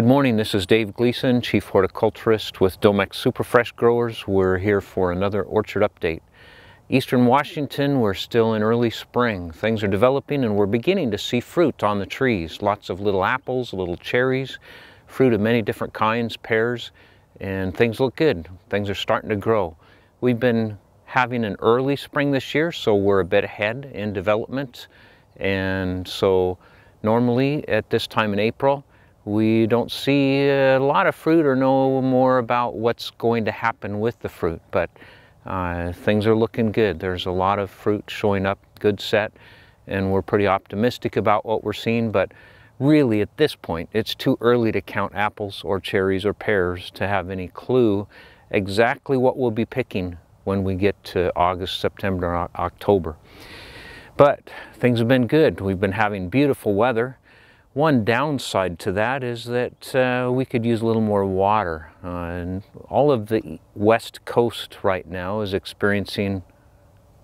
Good morning, this is Dave Gleason, Chief Horticulturist with Domex Superfresh Growers. We're here for another orchard update. Eastern Washington, we're still in early spring. Things are developing and we're beginning to see fruit on the trees. Lots of little apples, little cherries, fruit of many different kinds, pears, and things look good. Things are starting to grow. We've been having an early spring this year, so we're a bit ahead in development. And so normally at this time in April, we don't see a lot of fruit or know more about what's going to happen with the fruit, but things are looking good. There's a lot of fruit showing up, good set, and we're pretty optimistic about what we're seeing, but really at this point, it's too early to count apples or cherries or pears to have any clue exactly what we'll be picking when we get to August, September, October. But things have been good. We've been having beautiful weather. One downside to that is that we could use a little more water. And all of the West Coast right now is experiencing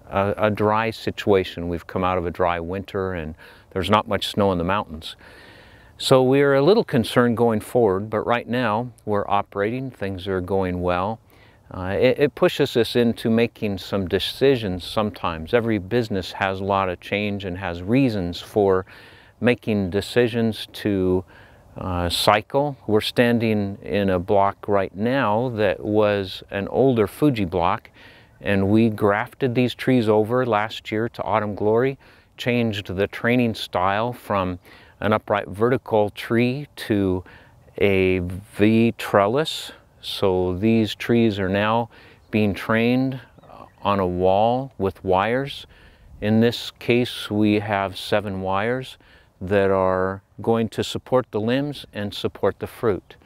a dry situation. We've come out of a dry winter and there's not much snow in the mountains. So we're a little concerned going forward, but right now we're operating, things are going well. It pushes us into making some decisions sometimes. Every business has a lot of change and has reasons for making decisions to cycle. We're standing in a block right now that was an older Fuji block, and we grafted these trees over last year to Autumn Glory, changed the training style from an upright vertical tree to a V trellis. So these trees are now being trained on a wall with wires. In this case, we have 7 wires that are going to support the limbs and support the fruit.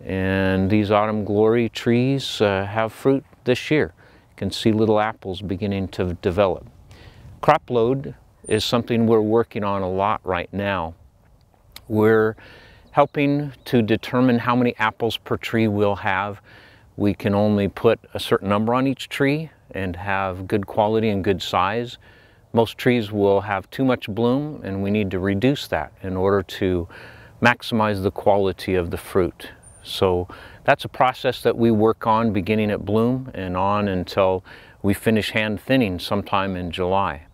And these Autumn Glory trees have fruit this year. You can see little apples beginning to develop. Crop load is something we're working on a lot right now. We're helping to determine how many apples per tree we'll have. We can only put a certain number on each tree and have good quality and good size. Most trees will have too much bloom, and we need to reduce that in order to maximize the quality of the fruit. So that's a process that we work on beginning at bloom and on until we finish hand thinning sometime in July.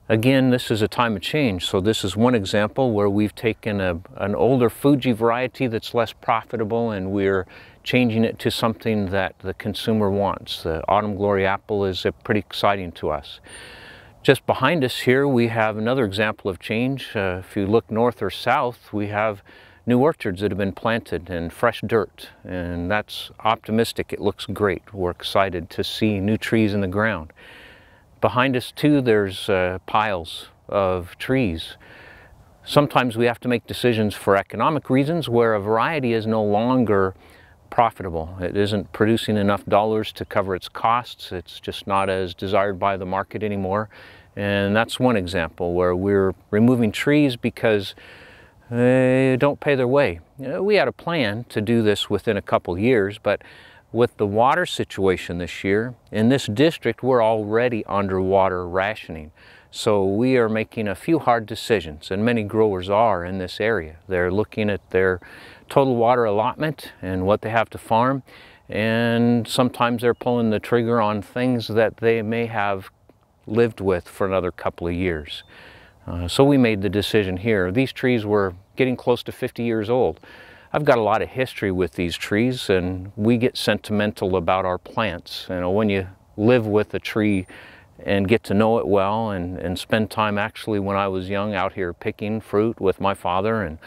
Again, this is a time of change, so this is one example where we've taken an older Fuji variety that's less profitable and we're changing it to something that the consumer wants. The Autumn Glory apple is pretty exciting to us. Just behind us here, we have another example of change. If you look north or south, we have new orchards that have been planted and fresh dirt, and that's optimistic. It looks great. We're excited to see new trees in the ground. Behind us too, there's piles of trees. Sometimes we have to make decisions for economic reasons where a variety is no longer profitable. It isn't producing enough dollars to cover its costs. It's just not as desired by the market anymore. And that's one example where we're removing trees because they don't pay their way. You know, we had a plan to do this within a couple years, but with the water situation this year, in this district, we're already underwater rationing. So we are making a few hard decisions, and many growers are in this area. They're looking at their total water allotment and what they have to farm, and sometimes they're pulling the trigger on things that they may have lived with for another couple of years. So we made the decision here. These trees were getting close to 50 years old. I've got a lot of history with these trees, and we get sentimental about our plants. You know, when you live with a tree and get to know it well and spend time, actually when I was young, out here picking fruit with my father, and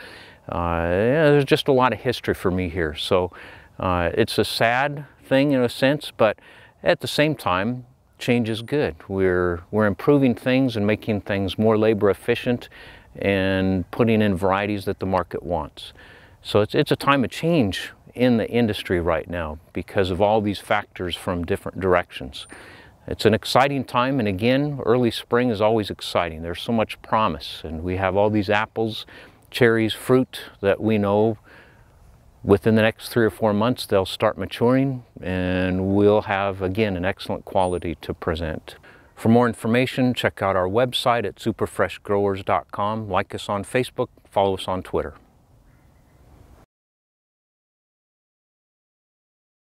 yeah, there's just a lot of history for me here. So it's a sad thing in a sense, but at the same time, change is good. We're improving things and making things more labor efficient and putting in varieties that the market wants. So it's a time of change in the industry right now because of all these factors from different directions. It's an exciting time, and again, early spring is always exciting. There's so much promise, and we have all these apples, cherries, fruit that we know within the next 3 or 4 months they'll start maturing, and we'll have, again, an excellent quality to present. For more information, check out our website at superfreshgrowers.com. Like us on Facebook, follow us on Twitter.